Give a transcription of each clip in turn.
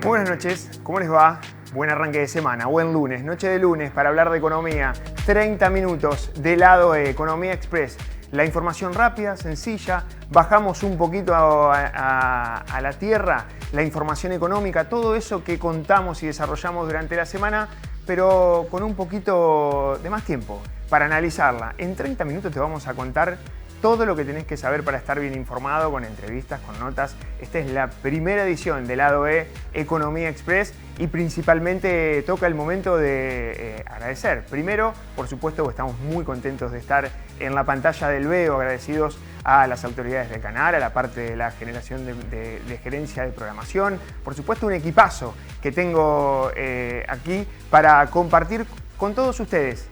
Muy buenas noches, ¿cómo les va? Buen arranque de semana, buen lunes, noche de lunes para hablar de economía. 30 minutos de lado de Economía Express. La información rápida, sencilla, bajamos un poquito a la tierra, la información económica, todo eso que contamos y desarrollamos durante la semana, pero con un poquito de más tiempo para analizarla. En 30 minutos te vamos a contar todo lo que tenés que saber para estar bien informado, con entrevistas, con notas. Esta es la primera edición del lado E Economía Express y principalmente toca el momento de agradecer. Primero, por supuesto, estamos muy contentos de estar en la pantalla del Veo, agradecidos a las autoridades del canal, a la parte de la generación de gerencia de programación. Por supuesto, un equipazo que tengo aquí para compartir con todos ustedes.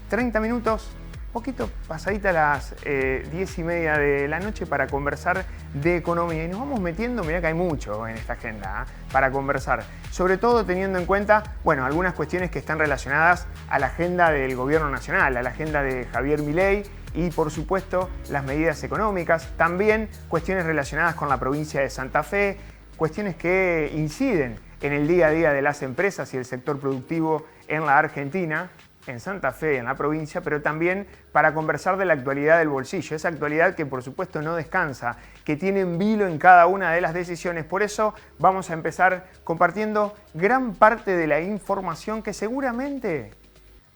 30 minutos. Poquito pasadita a las 10:30 de la noche para conversar de economía. Y nos vamos metiendo, mirá que hay mucho en esta agenda para conversar. Sobre todo teniendo en cuenta, bueno, algunas cuestiones que están relacionadas a la agenda del gobierno nacional, a la agenda de Javier Milei y, por supuesto, las medidas económicas. También cuestiones relacionadas con la provincia de Santa Fe, cuestiones que inciden en el día a día de las empresas y el sector productivo en la Argentina, en Santa Fe, en la provincia, pero también para conversar de la actualidad del bolsillo, esa actualidad que por supuesto no descansa, que tiene en vilo en cada una de las decisiones. Por eso vamos a empezar compartiendo gran parte de la información que seguramente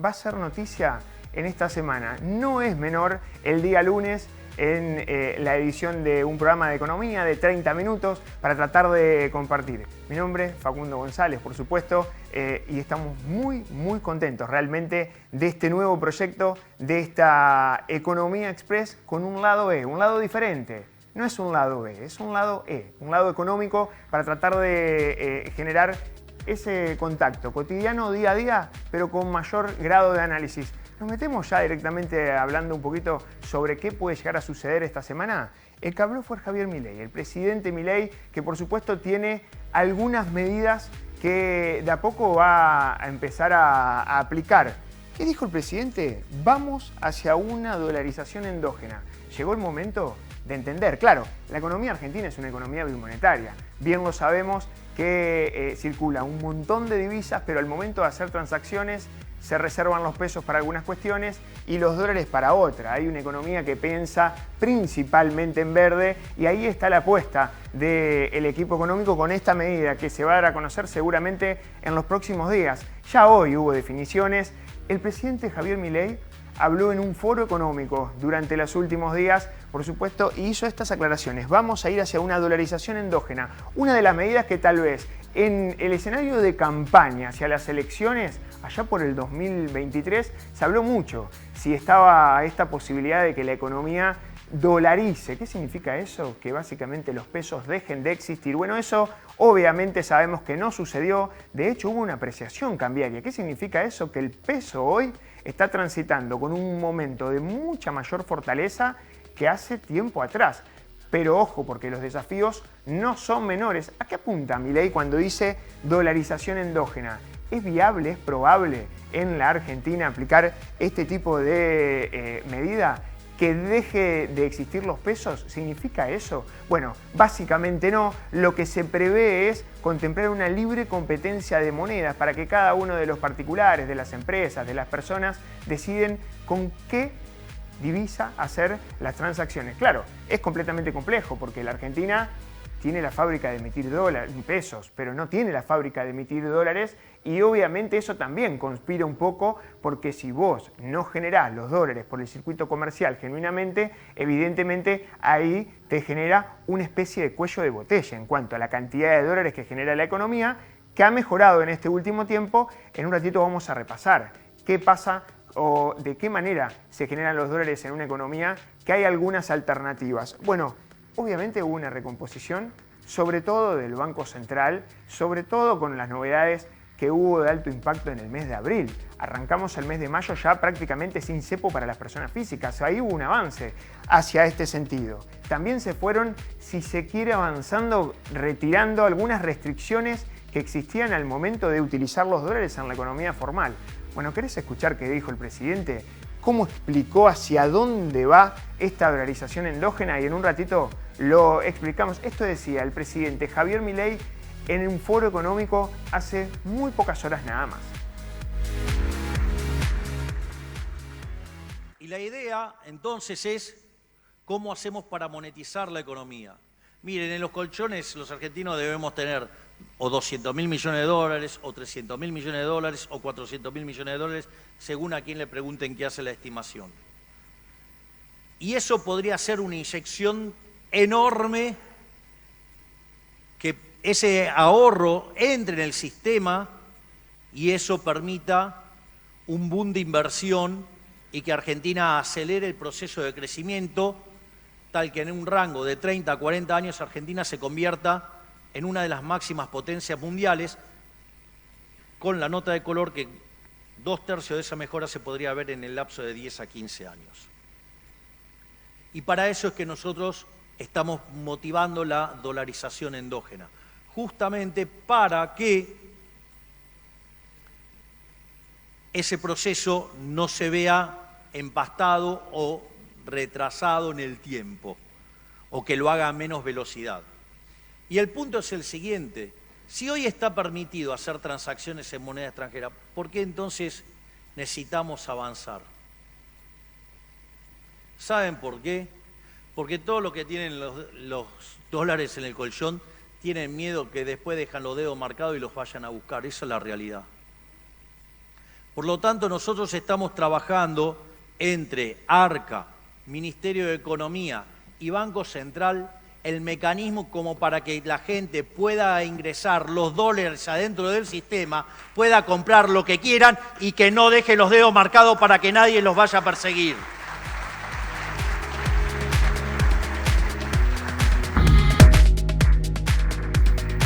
va a ser noticia en esta semana. No es menor el día lunes en la edición de un programa de economía de 30 minutos para tratar de compartir. Mi nombre es Facundo González, por supuesto, y estamos muy contentos realmente de este nuevo proyecto, de esta Economía Express con un lado E, un lado diferente. No es un lado B, es un lado E, un lado económico para tratar de generar ese contacto cotidiano, día a día, pero con mayor grado de análisis. Nos metemos ya directamente hablando un poquito sobre qué puede llegar a suceder esta semana. El que habló fue Javier Milei, el presidente Milei, que por supuesto tiene algunas medidas que de a poco va a empezar a aplicar. ¿Qué dijo el presidente? Vamos hacia una dolarización endógena. Llegó el momento de entender. Claro, la economía argentina es una economía bimonetaria. Bien lo sabemos que circula un montón de divisas, pero al momento de hacer transacciones se reservan los pesos para algunas cuestiones y los dólares para otra. Hay una economía que piensa principalmente en verde y ahí está la apuesta del equipo económico con esta medida que se va a dar a conocer seguramente en los próximos días. Ya hoy hubo definiciones. El presidente Javier Milei habló en un foro económico durante los últimos días, por supuesto, y hizo estas aclaraciones. Vamos a ir hacia una dolarización endógena. Una de las medidas que tal vez en el escenario de campaña hacia las elecciones, allá por el 2023, se habló mucho si estaba esta posibilidad de que la economía dolarice. ¿Qué significa eso? Que básicamente los pesos dejen de existir. Bueno, eso obviamente sabemos que no sucedió. De hecho, hubo una apreciación cambiaria. ¿Qué significa eso? Que el peso hoy está transitando con un momento de mucha mayor fortaleza que hace tiempo atrás. Pero ojo, porque los desafíos no son menores. ¿A qué apunta Milei cuando dice dolarización endógena? ¿Es viable, es probable en la Argentina aplicar este tipo de medida? ¿Que deje de existir los pesos? ¿Significa eso? Bueno, básicamente no. Lo que se prevé es contemplar una libre competencia de monedas para que cada uno de los particulares, de las empresas, de las personas, deciden con qué divisa hacer las transacciones. Claro, es completamente complejo porque la Argentina tiene la fábrica de emitir pesos, pero no tiene la fábrica de emitir dólares y obviamente eso también conspira un poco porque si vos no generás los dólares por el circuito comercial genuinamente, evidentemente ahí te genera una especie de cuello de botella en cuanto a la cantidad de dólares que genera la economía, que ha mejorado en este último tiempo. En un ratito vamos a repasar qué pasa o de qué manera se generan los dólares en una economía, que hay algunas alternativas. Bueno, obviamente hubo una recomposición, sobre todo del Banco Central, sobre todo con las novedades que hubo de alto impacto en el mes de abril. Arrancamos el mes de mayo ya prácticamente sin cepo para las personas físicas. Ahí hubo un avance hacia este sentido. También se fueron, si se quiere, avanzando, retirando algunas restricciones que existían al momento de utilizar los dólares en la economía formal. Bueno, ¿querés escuchar qué dijo el presidente? ¿Cómo explicó hacia dónde va esta dolarización endógena? Y en un ratito lo explicamos. Esto decía el presidente Javier Milei en un foro económico hace muy pocas horas nada más. Y la idea entonces es cómo hacemos para monetizar la economía. Miren, en los colchones los argentinos debemos tener o 200.000 millones de dólares, o 300.000 millones de dólares, o 400.000 millones de dólares, según a quien le pregunten qué hace la estimación. Y eso podría ser una inyección enorme, que ese ahorro entre en el sistema y eso permita un boom de inversión y que Argentina acelere el proceso de crecimiento, tal que en un rango de 30 a 40 años Argentina se convierta en una de las máximas potencias mundiales, con la nota de color que 2/3 de esa mejora se podría ver en el lapso de 10 a 15 años. Y para eso es que nosotros estamos motivando la dolarización endógena, justamente para que ese proceso no se vea empastado o retrasado en el tiempo, o que lo haga a menos velocidad. Y el punto es el siguiente: si hoy está permitido hacer transacciones en moneda extranjera, ¿por qué entonces necesitamos avanzar? ¿Saben por qué? Porque todo lo que tienen los dólares en el colchón tienen miedo que después dejan los dedos marcados y los vayan a buscar. Esa es la realidad. Por lo tanto, nosotros estamos trabajando entre ARCA, Ministerio de Economía y Banco Central el mecanismo como para que la gente pueda ingresar los dólares adentro del sistema, pueda comprar lo que quieran y que no deje los dedos marcados para que nadie los vaya a perseguir.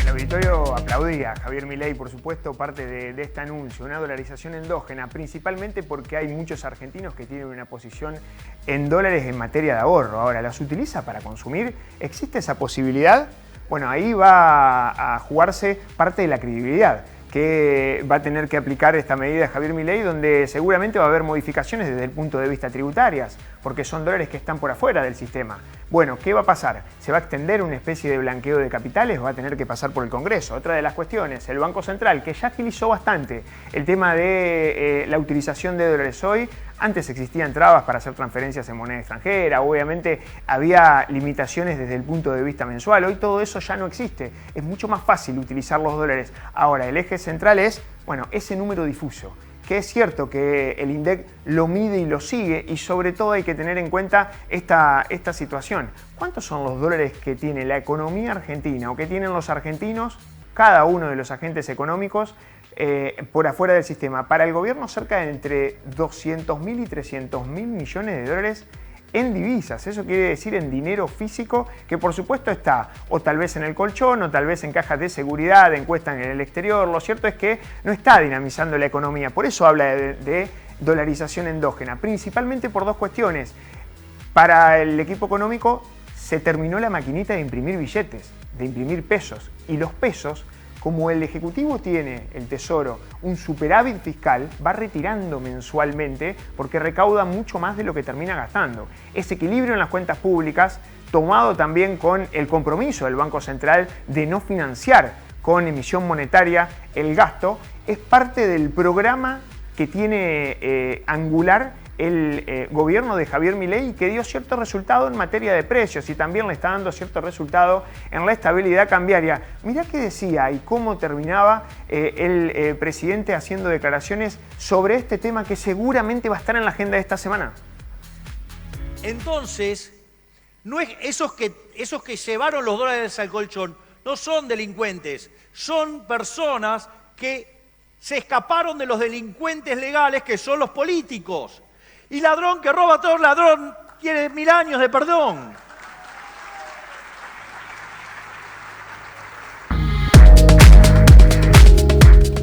El auditorio aplaudía a Javier Milei, por supuesto, parte de este anuncio, una dolarización endógena, principalmente porque hay muchos argentinos que tienen una posición en dólares en materia de ahorro. Ahora, ¿las utiliza para consumir? ¿Existe esa posibilidad? Bueno, ahí va a jugarse parte de la credibilidad que va a tener que aplicar esta medida Javier Milei, donde seguramente va a haber modificaciones desde el punto de vista tributarias, porque son dólares que están por afuera del sistema. Bueno, ¿qué va a pasar? ¿Se va a extender una especie de blanqueo de capitales o va a tener que pasar por el Congreso? Otra de las cuestiones, el Banco Central, que ya agilizó bastante el tema de la utilización de dólares hoy. Antes existían trabas para hacer transferencias en moneda extranjera, obviamente había limitaciones desde el punto de vista mensual. Hoy todo eso ya no existe, es mucho más fácil utilizar los dólares. Ahora, el eje central es, bueno, ese número difuso, que es cierto que el INDEC lo mide y lo sigue, y sobre todo hay que tener en cuenta esta situación. ¿Cuántos son los dólares que tiene la economía argentina o que tienen los argentinos, cada uno de los agentes económicos, por afuera del sistema? Para el gobierno, cerca de entre 200.000 y 300.000 millones de dólares en divisas. Eso quiere decir en dinero físico, que por supuesto está o tal vez en el colchón o tal vez en cajas de seguridad, encuestan en el exterior. Lo cierto es que no está dinamizando la economía. Por eso habla de dolarización endógena, principalmente por dos cuestiones. Para el equipo económico se terminó la maquinita de imprimir billetes, de imprimir pesos, y los pesos, como el Ejecutivo tiene, el Tesoro, un superávit fiscal, va retirando mensualmente porque recauda mucho más de lo que termina gastando. Ese equilibrio en las cuentas públicas, tomado también con el compromiso del Banco Central de no financiar con emisión monetaria el gasto, es parte del programa que tiene angular el gobierno de Javier Milei, que dio cierto resultado en materia de precios y también le está dando cierto resultado en la estabilidad cambiaria. Mirá qué decía y cómo terminaba el presidente haciendo declaraciones sobre este tema que seguramente va a estar en la agenda de esta semana. Entonces, no es esos que llevaron los dólares al colchón no son delincuentes, son personas que se escaparon de los delincuentes legales, que son los políticos. Y ladrón que roba a todo ladrón tiene 1000 años de perdón.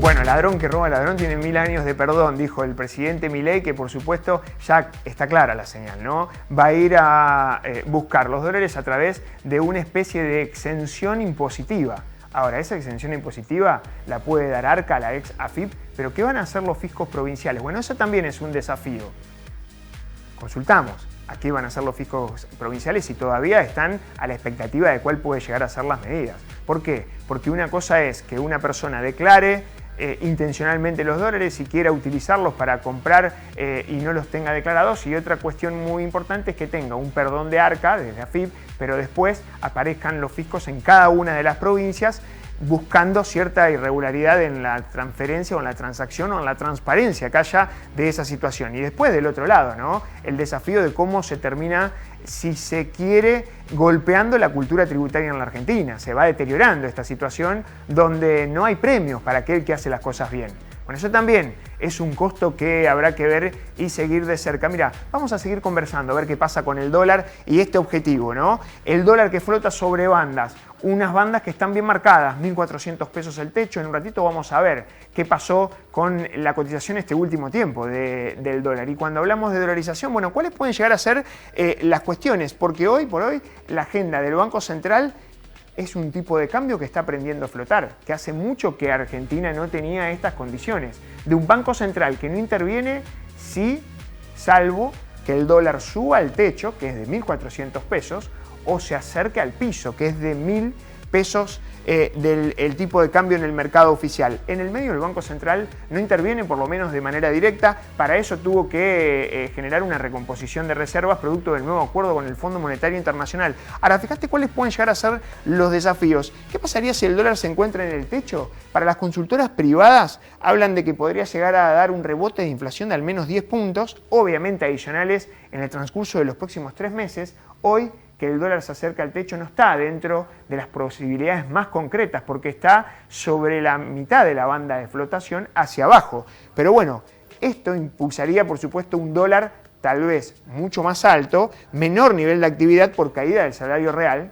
Bueno, ladrón que roba a ladrón tiene 1000 años de perdón, dijo el presidente Milei, que por supuesto ya está clara la señal, ¿no? Va a ir a buscar los dólares a través de una especie de exención impositiva. Ahora, esa exención impositiva la puede dar ARCA, la ex AFIP, pero ¿qué van a hacer los fiscos provinciales? Bueno, eso también es un desafío. Consultamos a qué van a ser los fiscos provinciales y todavía están a la expectativa de cuál puede llegar a ser las medidas. ¿Por qué? Porque una cosa es que una persona declare intencionalmente los dólares y quiera utilizarlos para comprar y no los tenga declarados, y otra cuestión muy importante es que tenga un perdón de ARCA desde AFIP, pero después aparezcan los fiscos en cada una de las provincias buscando cierta irregularidad en la transferencia o en la transacción o en la transparencia que haya de esa situación. Y después del otro lado, ¿no? El desafío de cómo se termina, si se quiere, golpeando la cultura tributaria en la Argentina. Se va deteriorando esta situación donde no hay premios para aquel que hace las cosas bien. Bueno, eso también es un costo que habrá que ver y seguir de cerca. Mira, vamos a seguir conversando, a ver qué pasa con el dólar y este objetivo, ¿no? El dólar que flota sobre bandas, unas bandas que están bien marcadas, 1.400 pesos el techo. En un ratito vamos a ver qué pasó con la cotización este último tiempo del dólar. Y cuando hablamos de dolarización, bueno, ¿cuáles pueden llegar a ser las cuestiones? Porque hoy por hoy la agenda del Banco Central es un tipo de cambio que está aprendiendo a flotar, que hace mucho que Argentina no tenía estas condiciones, de un Banco Central que no interviene salvo que el dólar suba al techo, que es de 1.400 pesos, o se acerque al piso, que es de 1.000 pesos del tipo de cambio en el mercado oficial. En el medio el Banco Central no interviene, por lo menos de manera directa. Para eso tuvo que generar una recomposición de reservas producto del nuevo acuerdo con el Fondo Monetario Internacional. Ahora, fíjate cuáles pueden llegar a ser los desafíos. ¿Qué pasaría si el dólar se encuentra en el techo? Para las consultoras privadas hablan de que podría llegar a dar un rebote de inflación de al menos 10 puntos, obviamente adicionales en el transcurso de los próximos 3 meses. Hoy, que el dólar se acerca al techo, no está dentro de las posibilidades más concretas porque está sobre la mitad de la banda de flotación hacia abajo. Pero bueno, esto impulsaría por supuesto un dólar tal vez mucho más alto, menor nivel de actividad por caída del salario real.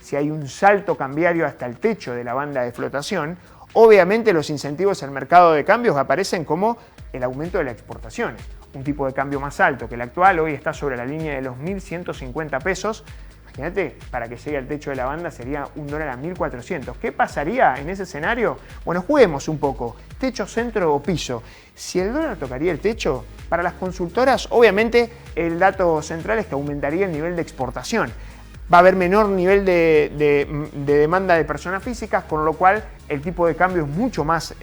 Si hay un salto cambiario hasta el techo de la banda de flotación, obviamente los incentivos al mercado de cambios aparecen como el aumento de las exportaciones. Un tipo de cambio más alto que el actual, hoy está sobre la línea de los 1.150 pesos. Imagínate, para que llegue al techo de la banda sería un dólar a 1.400. ¿Qué pasaría en ese escenario? Bueno, juguemos un poco. Techo, centro o piso. Si el dólar tocaría el techo, para las consultoras, obviamente el dato central es que aumentaría el nivel de exportación. Va a haber menor nivel de demanda de personas físicas, con lo cual el tipo de cambio es mucho más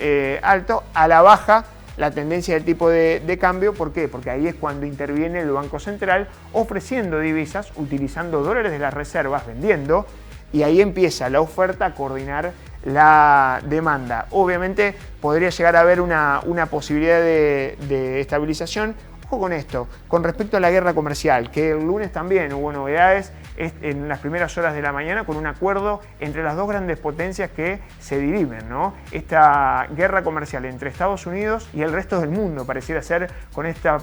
alto. A la baja la tendencia del tipo de cambio. ¿Por qué? Porque ahí es cuando interviene el Banco Central ofreciendo divisas, utilizando dólares de las reservas, vendiendo, y ahí empieza la oferta a coordinar la demanda. Obviamente podría llegar a haber una posibilidad de estabilización. Ojo con esto, con respecto a la guerra comercial, que el lunes también hubo novedades en las primeras horas de la mañana con un acuerdo entre las dos grandes potencias que se dirimen, ¿no? Esta guerra comercial entre Estados Unidos y el resto del mundo pareciera ser, con esta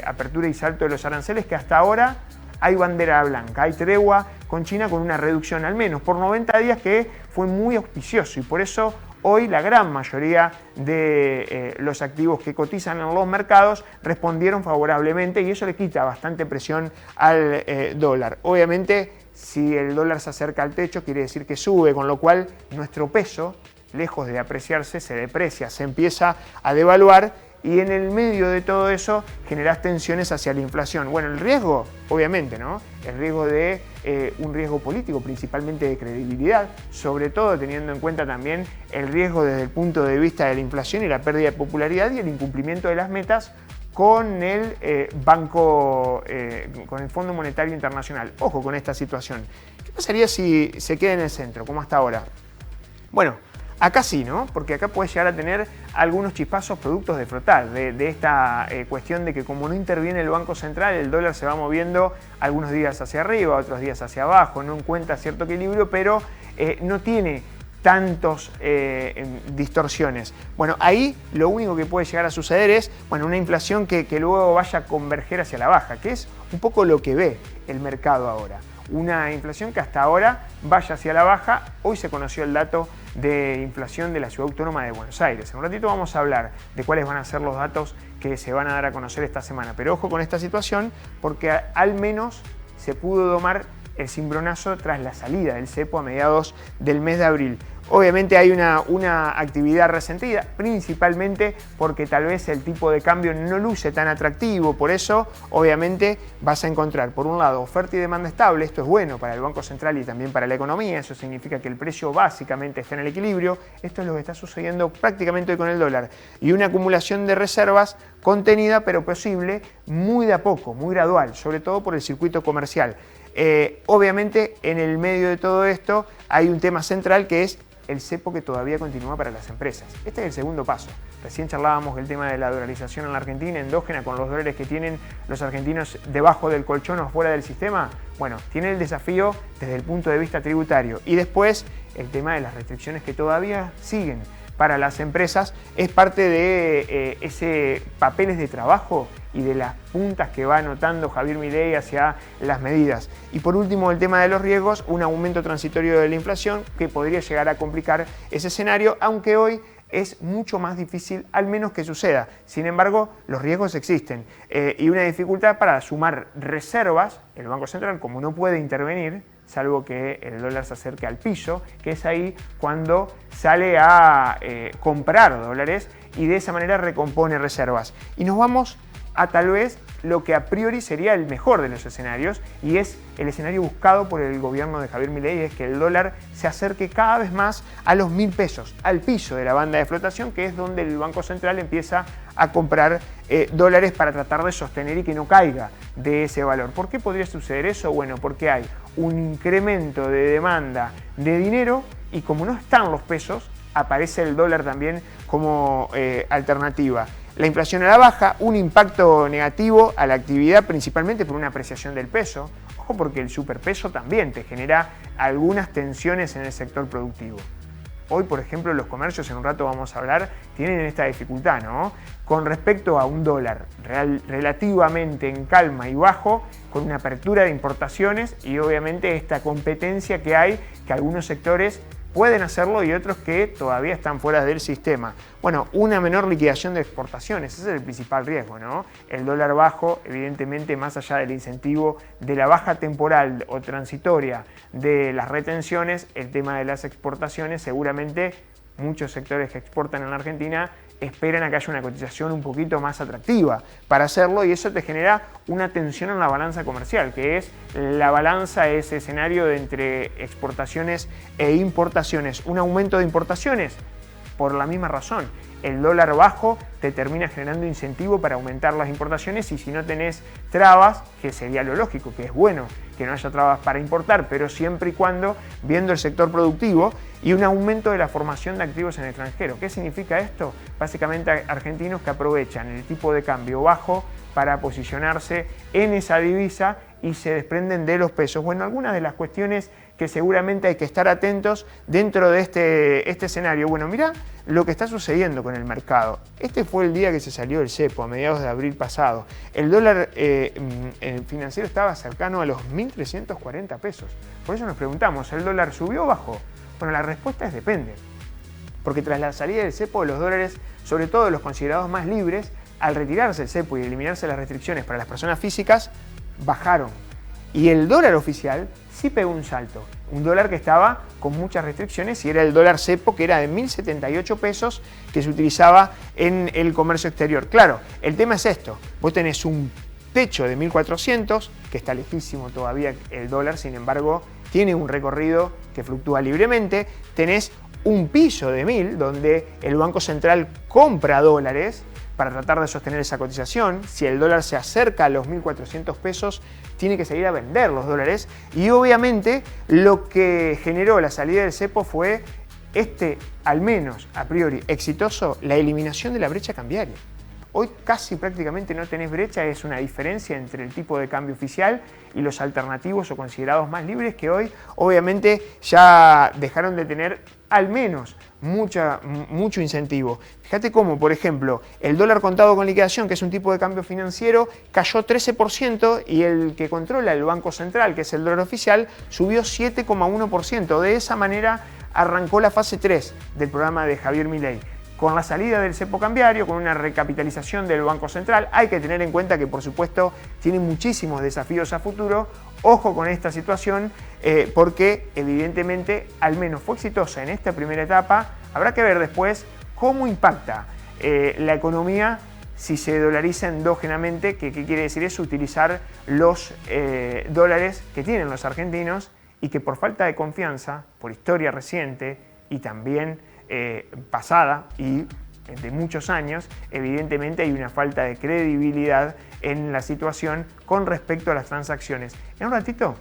apertura y salto de los aranceles, que hasta ahora hay bandera blanca, hay tregua con China con una reducción al menos por 90 días que fue muy auspicioso, y por eso hoy la gran mayoría de los activos que cotizan en los mercados respondieron favorablemente, y eso le quita bastante presión al dólar. Obviamente, si el dólar se acerca al techo, quiere decir que sube, con lo cual nuestro peso, lejos de apreciarse, se deprecia, se empieza a devaluar, y en el medio de todo eso generas tensiones hacia la inflación. Bueno, el riesgo, obviamente, ¿no? El riesgo de un riesgo político, principalmente de credibilidad, sobre todo teniendo en cuenta también el riesgo desde el punto de vista de la inflación y la pérdida de popularidad y el incumplimiento de las metas con el con el Fondo Monetario Internacional. Ojo con esta situación. ¿Qué pasaría si se queda en el centro, como hasta ahora? Bueno, acá sí, ¿no? Porque acá puedes llegar a tener algunos chispazos productos de flotar, de esta cuestión de que como no interviene el Banco Central, el dólar se va moviendo algunos días hacia arriba, otros días hacia abajo, no encuentra cierto equilibrio, pero no tiene tantas distorsiones. Bueno, ahí lo único que puede llegar a suceder es, bueno, una inflación que luego vaya a converger hacia la baja, que es un poco lo que ve el mercado ahora. Una inflación que hasta ahora vaya hacia la baja. Hoy se conoció el dato de inflación de la Ciudad Autónoma de Buenos Aires. En un ratito vamos a hablar de cuáles van a ser los datos que se van a dar a conocer esta semana. Pero ojo con esta situación, porque al menos se pudo domar el cimbronazo tras la salida del cepo a mediados del mes de abril. Obviamente hay una actividad resentida, principalmente porque tal vez el tipo de cambio no luce tan atractivo. Por eso, obviamente, vas a encontrar, por un lado, oferta y demanda estable. Esto es bueno para el Banco Central y también para la economía. Eso significa que el precio básicamente está en el equilibrio. Esto es lo que está sucediendo prácticamente hoy con el dólar. Y una acumulación de reservas contenida, pero posible, muy de a poco, muy gradual, sobre todo por el circuito comercial. Obviamente, en el medio de todo esto hay un tema central que es el cepo que todavía continúa para las empresas. Este es el segundo paso. Recién charlábamos del tema de la dolarización en la Argentina, endógena, con los dólares que tienen los argentinos debajo del colchón o fuera del sistema. Bueno, tiene el desafío desde el punto de vista tributario. Y después, el tema de las restricciones que todavía siguen para las empresas es parte de ese papeles de trabajo y de las puntas que va anotando Javier Milei hacia las medidas. Y por último, el tema de los riesgos, un aumento transitorio de la inflación que podría llegar a complicar ese escenario, aunque hoy es mucho más difícil, al menos que suceda. Sin embargo, los riesgos existen y una dificultad para sumar reservas. El Banco Central, como no puede intervenir, salvo que el dólar se acerque al piso, que es ahí cuando sale a comprar dólares y de esa manera recompone reservas. Y nos vamos a tal vez lo que a priori sería el mejor de los escenarios, y es el escenario buscado por el gobierno de Javier Milei, es que el dólar se acerque cada vez más a los 1.000 pesos, al piso de la banda de flotación, que es donde el Banco Central empieza a comprar dólares para tratar de sostener y que no caiga de ese valor. ¿Por qué podría suceder eso? Bueno, porque hay un incremento de demanda de dinero y como no están los pesos, aparece el dólar también como alternativa. La inflación a la baja, un impacto negativo a la actividad principalmente por una apreciación del peso. Ojo, porque el superpeso también te genera algunas tensiones en el sector productivo. Hoy, por ejemplo, los comercios, en un rato vamos a hablar, tienen esta dificultad, ¿no? Con respecto a un dólar relativamente en calma y bajo, con una apertura de importaciones y obviamente esta competencia que hay, que algunos sectores pueden hacerlo y otros que todavía están fuera del sistema. Bueno, una menor liquidación de exportaciones, ese es el principal riesgo, ¿no? El dólar bajo, evidentemente, más allá del incentivo de la baja temporal o transitoria de las retenciones, el tema de las exportaciones, seguramente muchos sectores que exportan en la Argentina esperan a que haya una cotización un poquito más atractiva para hacerlo y eso te genera una tensión en la balanza comercial, que es la balanza, ese escenario de entre exportaciones e importaciones. Un aumento de importaciones por la misma razón. El dólar bajo te termina generando incentivo para aumentar las importaciones y si no tenés trabas, que sería lo lógico, que es bueno que no haya trabas para importar, pero siempre y cuando viendo el sector productivo y un aumento de la formación de activos en el extranjero. ¿Qué significa esto? Básicamente argentinos que aprovechan el tipo de cambio bajo para posicionarse en esa divisa y se desprenden de los pesos. Bueno, algunas de las cuestiones que seguramente hay que estar atentos dentro de este escenario. Bueno, mirá lo que está sucediendo con el mercado. Este fue el día que se salió el cepo, a mediados de abril pasado. El dólar financiero estaba cercano a los 1.340 pesos. Por eso nos preguntamos, ¿el dólar subió o bajó? Bueno, la respuesta es depende. Porque tras la salida del cepo, los dólares, sobre todo los considerados más libres, al retirarse el cepo y eliminarse las restricciones para las personas físicas, bajaron. Y el dólar oficial sí pegó un salto. Un dólar que estaba con muchas restricciones y era el dólar cepo, que era de 1.078 pesos que se utilizaba en el comercio exterior. Claro, el tema es esto. Vos tenés un techo de 1.400, que está lejísimo todavía el dólar, sin embargo, tiene un recorrido que fluctúa libremente. Tenés un piso de 1.000, donde el Banco Central compra dólares para tratar de sostener esa cotización. Si el dólar se acerca a los 1.400 pesos, tiene que seguir a vender los dólares. Y obviamente lo que generó la salida del cepo fue al menos a priori exitoso, la eliminación de la brecha cambiaria. Hoy casi prácticamente no tenés brecha, es una diferencia entre el tipo de cambio oficial y los alternativos o considerados más libres que hoy obviamente ya dejaron de tener al menos mucho incentivo. Fíjate cómo, por ejemplo, el dólar contado con liquidación, que es un tipo de cambio financiero, cayó 13% y el que controla el Banco Central, que es el dólar oficial, subió 7,1%. De esa manera arrancó la fase 3 del programa de Javier Milei. Con la salida del cepo cambiario, con una recapitalización del Banco Central, hay que tener en cuenta que, por supuesto, tiene muchísimos desafíos a futuro. Ojo con esta situación porque evidentemente al menos fue exitosa en esta primera etapa. Habrá que ver después cómo impacta la economía si se dolariza endógenamente, que ¿qué quiere decir? Es utilizar los dólares que tienen los argentinos y que por falta de confianza, por historia reciente y también pasada y de muchos años, evidentemente hay una falta de credibilidad en la situación con respecto a las transacciones. En un ratito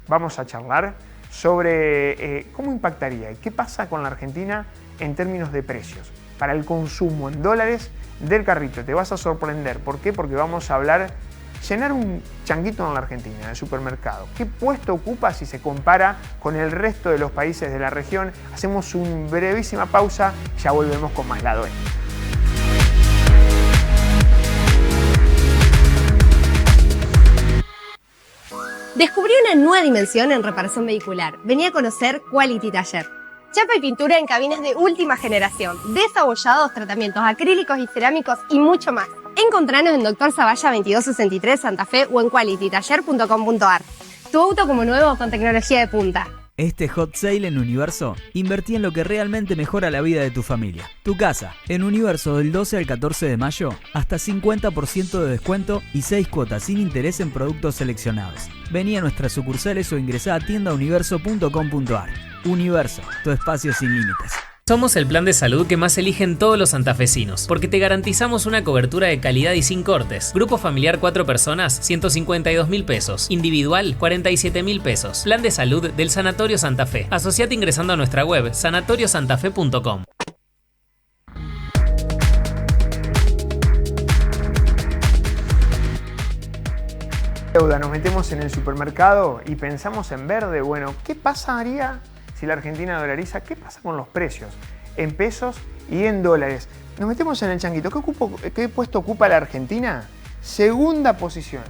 vamos a charlar sobre cómo impactaría y qué pasa con la Argentina en términos de precios para el consumo en dólares del carrito. Te vas a sorprender. ¿Por qué? Porque vamos a hablar, llenar un changuito en la Argentina, en el supermercado. ¿Qué puesto ocupa si se compara con el resto de los países de la región? Hacemos una brevísima pausa, ya volvemos con más Lado E. Descubrí una nueva dimensión en reparación vehicular. Venía a conocer Quality Taller. Chapa y pintura en cabinas de última generación, desabollados, tratamientos acrílicos y cerámicos y mucho más. Encontranos en Dr. Zavalla 2263 Santa Fe o en qualitytaller.com.ar. Tu auto como nuevo con tecnología de punta. Este hot sale en Universo, invertí en lo que realmente mejora la vida de tu familia. Tu casa. En Universo del 12 al 14 de mayo, hasta 50% de descuento y 6 cuotas sin interés en productos seleccionados. Vení a nuestras sucursales o ingresá a tiendauniverso.com.ar. Universo, tu espacio sin límites. Somos el plan de salud que más eligen todos los santafesinos, porque te garantizamos una cobertura de calidad y sin cortes. Grupo familiar 4 personas, 152.000 pesos. Individual, 47.000 pesos. Plan de salud del Sanatorio Santa Fe. Asociate ingresando a nuestra web, sanatoriosantafe.com. Nos metemos en el supermercado y pensamos en verde. Bueno, ¿qué pasaría si la Argentina dolariza? ¿Qué pasa con los precios en pesos y en dólares? Nos metemos en el changuito. ¿Qué puesto ocupa la Argentina? Segunda posición.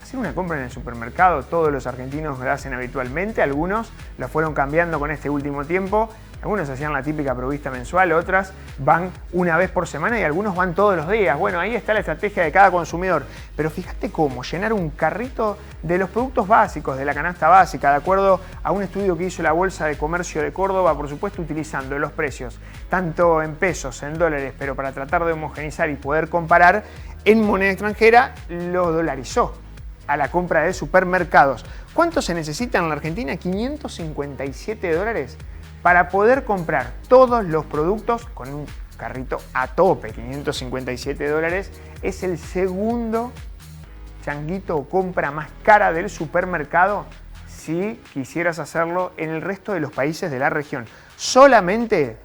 Hacer una compra en el supermercado, todos los argentinos lo hacen habitualmente, algunos lo fueron cambiando con este último tiempo. Algunos hacían la típica provista mensual, otras van una vez por semana y algunos van todos los días. Bueno, ahí está la estrategia de cada consumidor. Pero fíjate cómo llenar un carrito de los productos básicos, de la canasta básica, de acuerdo a un estudio que hizo la Bolsa de Comercio de Córdoba, por supuesto utilizando los precios, tanto en pesos, en dólares, pero para tratar de homogeneizar y poder comparar, en moneda extranjera lo dolarizó a la compra de supermercados. ¿Cuánto se necesita en la Argentina? 557 dólares. Para poder comprar todos los productos con un carrito a tope, 557 dólares, es el segundo changuito o compra más cara del supermercado si quisieras hacerlo en el resto de los países de la región. Solamente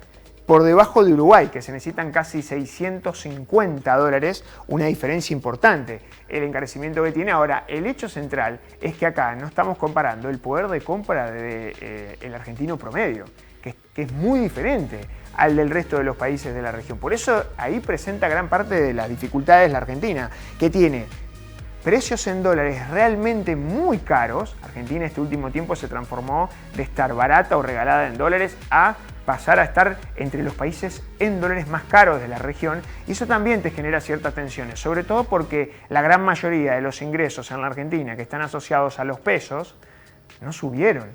por debajo de Uruguay, que se necesitan casi 650 dólares, una diferencia importante el encarecimiento que tiene. Ahora, el hecho central es que acá no estamos comparando el poder de compra del argentino promedio, que es muy diferente al del resto de los países de la región. Por eso ahí presenta gran parte de las dificultades la Argentina, que tiene precios en dólares realmente muy caros. Argentina este último tiempo se transformó de estar barata o regalada en dólares a pasar a estar entre los países en dólares más caros de la región, y eso también te genera ciertas tensiones, sobre todo porque la gran mayoría de los ingresos en la Argentina que están asociados a los pesos no subieron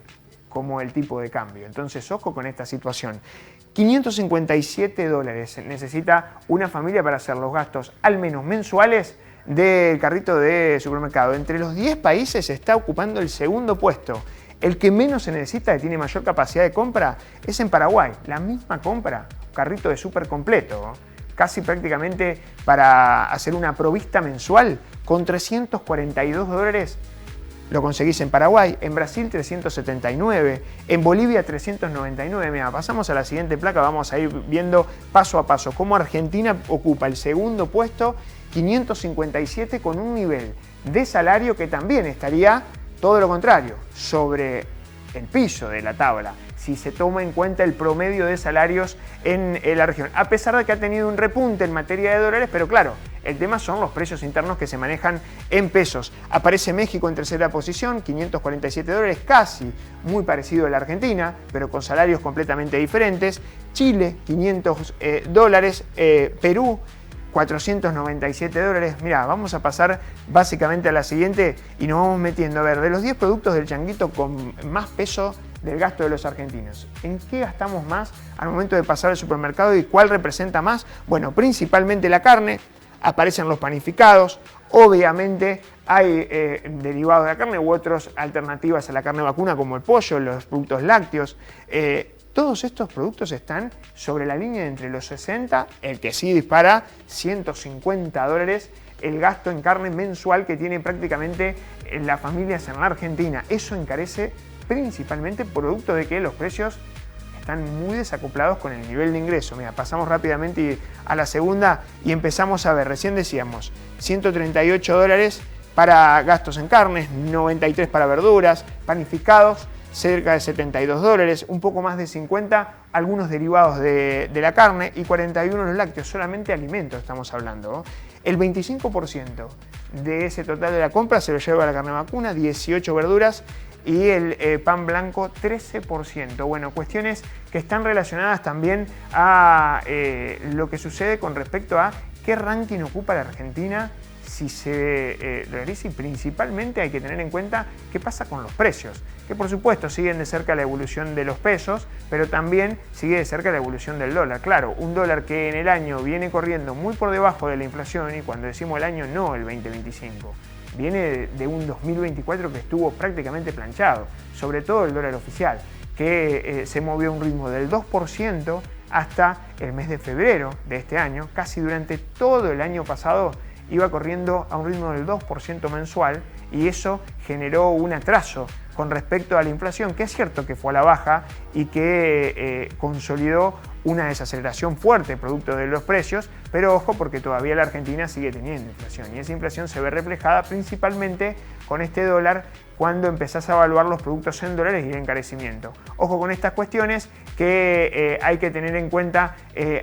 como el tipo de cambio. Entonces, ojo con esta situación. 557 dólares necesita una familia para hacer los gastos al menos mensuales del carrito de supermercado. Entre los 10 países está ocupando el segundo puesto. El que menos se necesita, que tiene mayor capacidad de compra, es en Paraguay. La misma compra, un carrito de súper completo, casi prácticamente para hacer una provista mensual, con 342 dólares lo conseguís en Paraguay, en Brasil 379, en Bolivia 399. Mira, pasamos a la siguiente placa, vamos a ir viendo paso a paso cómo Argentina ocupa el segundo puesto, 557, con un nivel de salario que también estaría todo lo contrario, sobre el piso de la tabla, si se toma en cuenta el promedio de salarios en la región. A pesar de que ha tenido un repunte en materia de dólares, pero claro, el tema son los precios internos que se manejan en pesos. Aparece México en tercera posición, 547 dólares, casi muy parecido a la Argentina, pero con salarios completamente diferentes. Chile, 500 dólares. Perú, $497. Mirá, vamos a pasar básicamente a la siguiente y nos vamos metiendo a ver de los 10 productos del changuito con más peso del gasto de los argentinos. ¿En qué gastamos más al momento de pasar al supermercado y cuál representa más? Bueno, principalmente la carne, aparecen los panificados, obviamente hay derivados de la carne u otras alternativas a la carne vacuna como el pollo, los productos lácteos. Todos estos productos están sobre la línea de entre los 60, el que sí dispara, $150 el gasto en carne mensual que tiene prácticamente las familias en la Argentina. Eso encarece principalmente producto de que los precios están muy desacoplados con el nivel de ingreso. Mira, pasamos rápidamente a la segunda y empezamos a ver, recién decíamos, $138 para gastos en carnes, 93 para verduras, panificados, cerca de $72, un poco más de 50 algunos derivados de la carne y 41 los lácteos, solamente alimentos estamos hablando, ¿no? El 25% de ese total de la compra se lo lleva la carne vacuna, 18 verduras y el pan blanco 13%. Bueno, cuestiones que están relacionadas también a lo que sucede con respecto a qué ranking ocupa la Argentina si se dolariza, y principalmente hay que tener en cuenta qué pasa con los precios, que por supuesto siguen de cerca la evolución de los pesos, pero también sigue de cerca la evolución del dólar. Claro, un dólar que en el año viene corriendo muy por debajo de la inflación, y cuando decimos el año no el 2025, viene de un 2024 que estuvo prácticamente planchado, sobre todo el dólar oficial, que se movió a un ritmo del 2% hasta el mes de febrero de este año. Casi durante todo el año pasado iba corriendo a un ritmo del 2% mensual, y eso generó un atraso con respecto a la inflación, que es cierto que fue a la baja y que consolidó una desaceleración fuerte producto de los precios, pero ojo porque todavía la Argentina sigue teniendo inflación, y esa inflación se ve reflejada principalmente con este dólar cuando empezás a evaluar los productos en dólares y el encarecimiento. Ojo con estas cuestiones que hay que tener en cuenta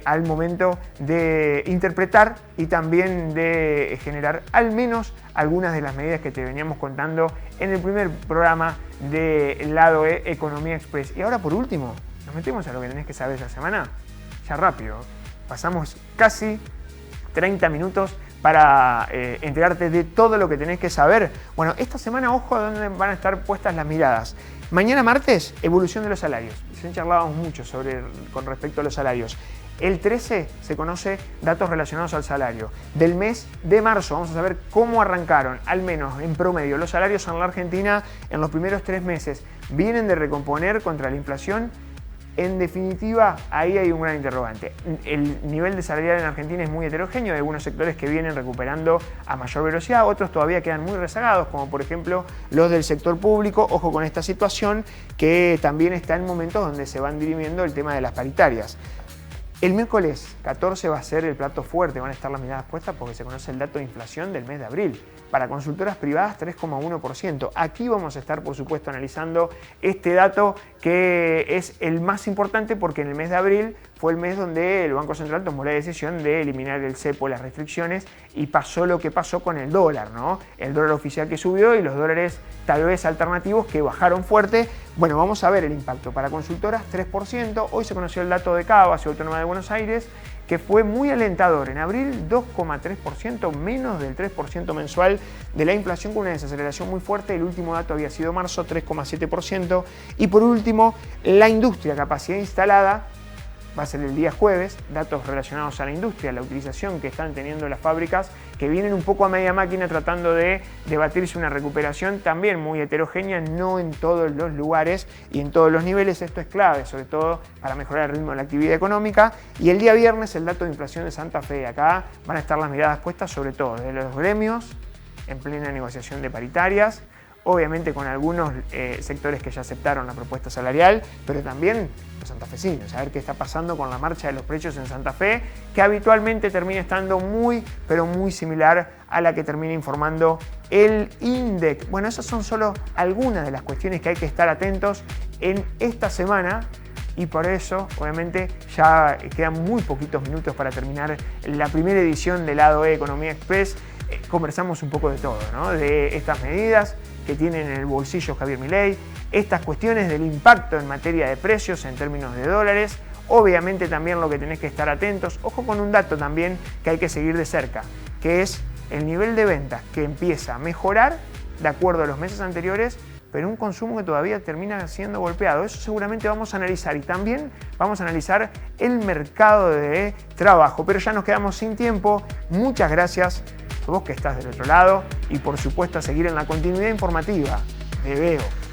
al momento de interpretar y también de generar al menos algunas de las medidas que te veníamos contando en el primer programa de Lado E Economía Express. Y ahora por último, nos metemos a lo que tenés que saber esta semana. Ya rápido, pasamos casi 30 minutos para enterarte de todo lo que tenés que saber. Bueno, esta semana, ojo a dónde van a estar puestas las miradas. Mañana martes, evolución de los salarios. Ya charlábamos mucho con respecto a los salarios. El 13 se conoce datos relacionados al salario. Del mes de marzo vamos a saber cómo arrancaron, al menos en promedio, los salarios en la Argentina en los primeros 3 meses. ¿Vienen de recomponer contra la inflación? En definitiva, ahí hay un gran interrogante. El nivel de salarial en Argentina es muy heterogéneo, hay algunos sectores que vienen recuperando a mayor velocidad, otros todavía quedan muy rezagados, como por ejemplo los del sector público. Ojo con esta situación, que también está en momentos donde se van dirimiendo el tema de las paritarias. El miércoles 14 va a ser el plato fuerte, van a estar las miradas puestas porque se conoce el dato de inflación del mes de abril. Para consultoras privadas 3,1%. Aquí vamos a estar, por supuesto, analizando este dato, que es el más importante porque en el mes de abril fue el mes donde el Banco Central tomó la decisión de eliminar el cepo, las restricciones, y pasó lo que pasó con el dólar, ¿no? El dólar oficial que subió y los dólares tal vez alternativos que bajaron fuerte. Bueno, vamos a ver el impacto. Para consultoras 3%. Hoy se conoció el dato de CABA, Ciudad Autónoma de Buenos Aires, que fue muy alentador. En abril 2,3%, menos del 3% mensual de la inflación, con una desaceleración muy fuerte. El último dato había sido marzo, 3,7%. Y por último, la industria, capacidad instalada, va a ser el día jueves, datos relacionados a la industria, la utilización que están teniendo las fábricas, que vienen un poco a media máquina tratando de debatirse una recuperación también muy heterogénea, no en todos los lugares y en todos los niveles. Esto es clave, sobre todo para mejorar el ritmo de la actividad económica. Y el día viernes el dato de inflación de Santa Fe. Acá van a estar las miradas puestas sobre todo de los gremios en plena negociación de paritarias, obviamente con algunos sectores que ya aceptaron la propuesta salarial, pero también los santafesinos, a ver qué está pasando con la marcha de los precios en Santa Fe, que habitualmente termina estando muy, pero muy similar a la que termina informando el INDEC. Bueno, esas son solo algunas de las cuestiones que hay que estar atentos en esta semana. Y por eso, obviamente, ya quedan muy poquitos minutos para terminar la primera edición de Lado E Economía Express. Conversamos un poco de todo, ¿no? De estas medidas que tienen en el bolsillo Javier Milei, estas cuestiones del impacto en materia de precios en términos de dólares, Obviamente también lo que tenés que estar atentos, ojo con un dato también que hay que seguir de cerca, que es el nivel de ventas que empieza a mejorar de acuerdo a los meses anteriores, pero un consumo que todavía termina siendo golpeado. Eso seguramente vamos a analizar y también vamos a analizar el mercado de trabajo, pero ya nos quedamos sin tiempo. Muchas gracias a vos que estás del otro lado y por supuesto a seguir en la continuidad informativa de Veo.